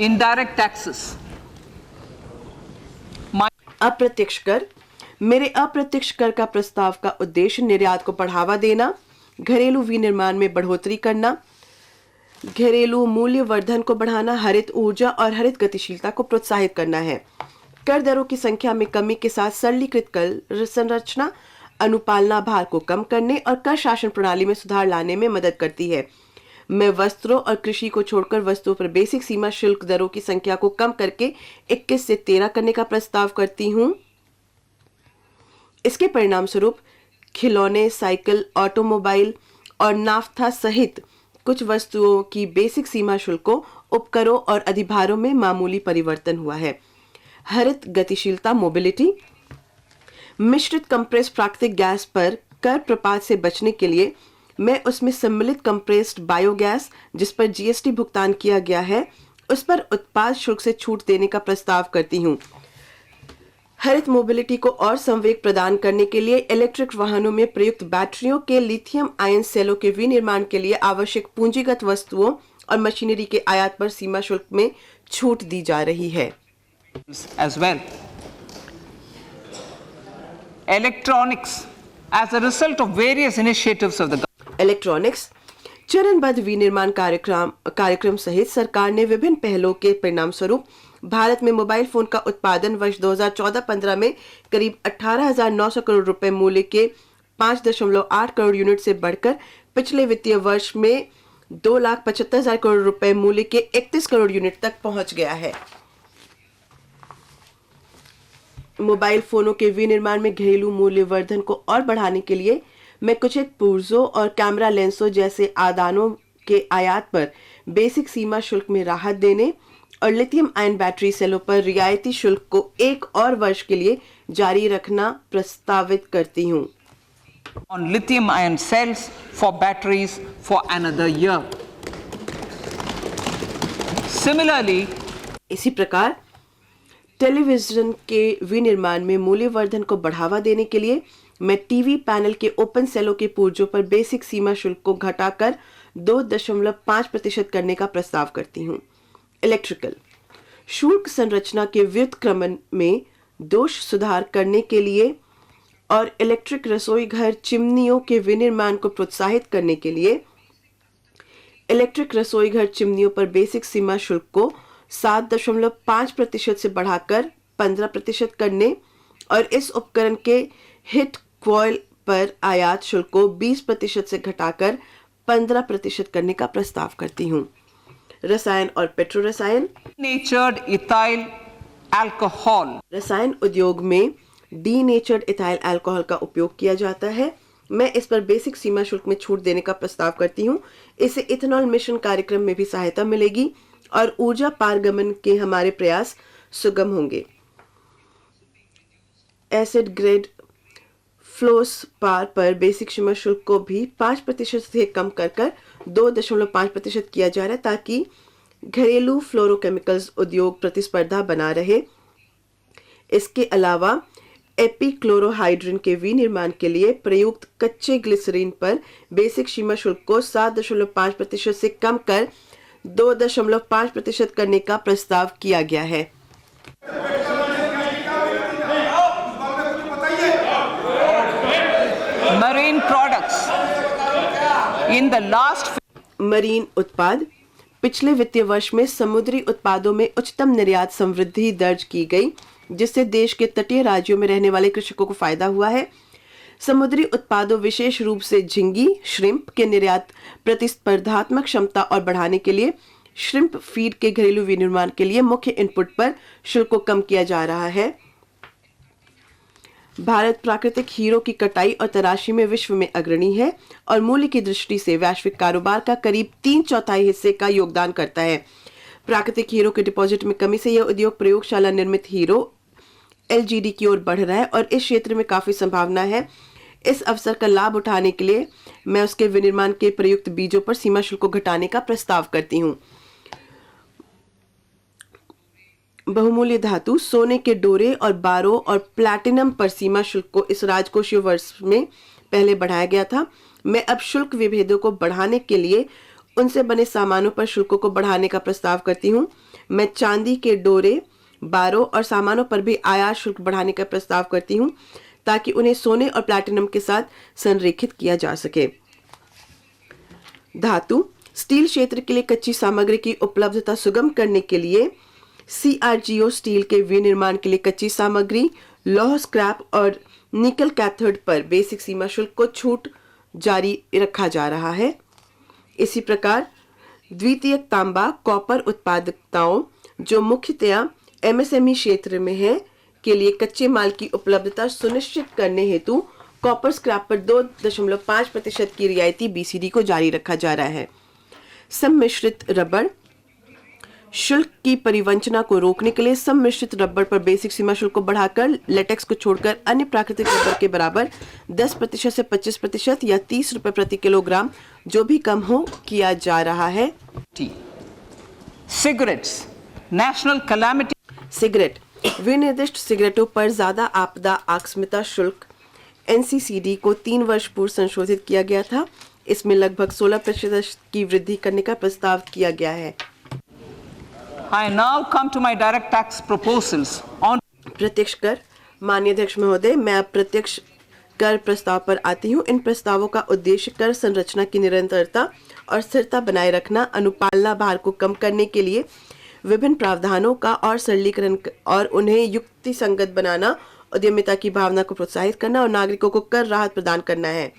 Indirect taxes. अप्रत्यक्ष कर। मेरे अप्रत्यक्ष कर का प्रस्ताव का उद्देश्य निर्यात को बढ़ावा देना, घरेलू विनिर्माण में बढ़ोतरी करना, घरेलू मूल्य वर्धन को बढ़ाना, हरित ऊर्जा और हरित गतिशीलता को प्रोत्साहित करना है। कर दरों की संख्या में कमी के साथ सरलीकृत कर संरचना अनुपालना भार को कम करने और कर शासन प्रणाली में सुधार लाने में मदद करती है। मैं वस्त्रों और कृषि को छोड़कर वस्तुओं पर बेसिक सीमा शुल्क दरों की संख्या को कम करके 21 से 13 करने का प्रस्ताव करती हूँ। इसके परिणाम स्वरूप खिलौने, साइकिल, ऑटोमोबाइल और नाफ्ता सहित कुछ वस्तुओं की बेसिक सीमा शुल्कों, उपकरों और अधिभारों में मामूली परिवर्तन हुआ है। हरित गतिशीलता मोबिलिटी। मिश्रित कंप्रेस प्राकृतिक गैस पर कर प्रपात से बचने के लिए मैं उसमें सम्मिलित कंप्रेस्ड बायोगैस, जिस पर जीएसटी भुगतान किया गया है, उस पर उत्पाद शुल्क से छूट देने का प्रस्ताव करती हूँ। हरित मोबिलिटी को और संवेग प्रदान करने के लिए इलेक्ट्रिक वाहनों में प्रयुक्त बैटरियों के लिथियम आयन सेलों के विनिर्माण के लिए आवश्यक पूंजीगत वस्तुओं और मशीनरी के आयात पर सीमा शुल्क में छूट दी जा रही है। As well. Electronics, as a result of various initiatives of the government. Electronics. चरणबद्ध विनिर्माण कार्यक्रम सहित सरकार ने विभिन्न पहलों के परिणाम स्वरूप भारत में मोबाइल फोन का उत्पादन वर्ष 2014-15 में करीब 18,900 करोड़ रुपए मूल्य के 5.8 करोड़ यूनिट से बढ़कर पिछले वित्तीय वर्ष में 2,75,000 करोड़ रुपए मूल्य के 31 करोड़ यूनिट तक पहुंच गया है। मोबाइल फोनों के विनिर्माण में घरेलू मूल्य वर्धन को और बढ़ाने के लिए मैं कुछ एक पुर्जों और कैमरा लेंसों जैसे आदानों के आयात पर बेसिक सीमा शुल्क में राहत देने और लिथियम आयन बैटरी सेलों पर रियायती शुल्क को 1 और वर्ष के लिए जारी रखना प्रस्तावित करती हूँ। On lithium ion cells for batteries for another year. Similarly, इसी प्रकार टेलीविजन के विनिर्माण में मूल्य वर्धन को बढ़ावा देने के लिए मैं टीवी पैनल के ओपन सेलों के पुर्जों पर बेसिक सीमा शुल्क को घटाकर 2.5% करने का प्रस्ताव करती हूँ। इलेक्ट्रिकल शुल्क संरचना के व्युत्क्रमण में दोष सुधार करने के लिए और इलेक्ट्रिक रसोई घर चिमनियों के विनिर्माण को प्रोत्साहित करने के लिए इलेक्ट्रिक रसोई घर चिमनियों पर बेसिक सीमा शुल्क को 7.5% से बढ़ाकर 15% करने और इस उपकरण के हिट क्वाइल पर आयात शुल्क को 20% से घटाकर 15% करने का प्रस्ताव करती हूँ। रसायन और पेट्रो रसायन। denatured ethyl alcohol. रसायन उद्योग में डीनेचर्ड इथाइल अल्कोहल का उपयोग किया जाता है। मैं इस पर बेसिक सीमा शुल्क में छूट देने का प्रस्ताव करती हूँ। इससे इथेनॉल मिशन कार्यक्रम में भी सहायता मिलेगी और ऊर्जा पारगमन के हमारे प्रयास सुगम होंगे। एसिड ग्रेड फ्लोस्पार पर बेसिक सीमा शुल्क को भी 5% से कम कर 2.5% किया जा रहा है ताकि घरेलू फ्लोरोकेमिकल्स उद्योग प्रतिस्पर्धा बना रहे। इसके अलावा एपीक्लोरोहाइड्रिन के विनिर्माण के लिए प्रयुक्त कच्चे ग्लिसरीन पर बेसिक सीमा शुल्क को 7.5% से कम कर 2.5% करने का प्रस्ताव किया गया है। Marine products. In the last marine उत्पाद। पिछले वित्तीय वर्ष में समुद्री उत्पादों में उच्चतम निर्यात समृद्धि दर्ज की गई, जिससे देश के तटीय राज्यों में रहने वाले कृषकों को फायदा हुआ है। समुद्री उत्पादों विशेष रूप से झींगी श्रिम्प के निर्यात प्रतिस्पर्धात्मक क्षमता और बढ़ाने के लिए श्रिम्प फीड के घरेलू विनिर्माण के लिए मुख्य इनपुट पर शुल्क को कम किया जा रहा है। भारत प्राकृतिक हीरो की कटाई और तराशी में विश्व में अग्रणी है और मूल्य की दृष्टि से वैश्विक कारोबार का करीब 3/4 हिस्से का योगदान करता है। प्राकृतिक हीरो के डिपॉजिट में कमी से यह उद्योग प्रयोगशाला निर्मित हीरो एलजीडी की ओर बढ़ रहा है और इस क्षेत्र में काफी संभावना है। इस अवसर का लाभ उठाने के लिए मैं उसके विनिर्माण के प्रयुक्त बीजों पर सीमा शुल्क को घटाने का प्रस्ताव करती हूँ। बहुमूल्य धातु, सोने के डोरे और बारों और प्लैटिनम पर सीमा शुल्क को इस राजकोषीय वर्ष में पहले बढ़ाया गया था। मैं अब शुल्क विभेदों को बढ़ाने के लिए उनसे बने सामानों पर शुल्कों को बढ़ाने का प्रस्ताव करती हूँ। मैं चांदी के डोरे, बारों और सामानों पर भी आयात शुल्क बढ़ाने का प्रस्ताव करती हूं ताकि उन्हें सोने और प्लैटिनम के साथ संरेखित किया जा सके। धातु स्टील क्षेत्र के लिए कच्ची सामग्री की उपलब्धता सुगम करने के लिए CRGO स्टील के विनिर्माण के लिए कच्ची सामग्री, लौह स्क्रैप और निकल कैथोड पर बेसिक सीमा शुल्क को छूट जारी रखा जा रहा है। इसी प्रकार द्वितीयक तांबा कॉपर उत्पादकताओं जो मुख्यतया MSME क्षेत्र में है के लिए कच्चे माल की उपलब्धता सुनिश्चित करने हेतु कॉपर स्क्रैप पर 2.5% की रियायती BCD को जारी रखा जा रहा है। सम्मिश्रित रबर शुल्क की परिवंचना को रोकने के लिए सम्मिश्रित रबर पर बेसिक सीमा शुल्क को बढ़ाकर लेटेक्स को छोड़कर अन्य प्राकृतिक रबर के बराबर 10% से 25% या 30 रुपए प्रति किलोग्राम जो भी कम हो किया जा रहा है। Cigarettes, national calamity. सिगरेट विनिर्दिष्ट सिगरेटों पर ज्यादा आपदा आकस्मिकता शुल्क NCCD को 3 वर्ष पूर्व संशोधित किया गया था। इसमें लगभग 16% की वृद्धि करने का प्रस्ताव किया गया है। I now come to my direct tax proposals on प्रत्यक्ष कर माननीय अध्यक्ष महोदय, मैं अब प्रत्यक्ष कर प्रस्ताव पर आती हूँ। इन प्रस्तावों का उद्देश्य कर संरचना की निरंतरता और स्थिरता बनाए रखना, अनुपालना भार को कम करने के लिए विभिन्न प्रावधानों का और सरलीकरण और उन्हें युक्ति संगत बनाना, उद्यमिता की भावना को प्रोत्साहित करना और नागरिकों को कर राहत प्रदान करना है।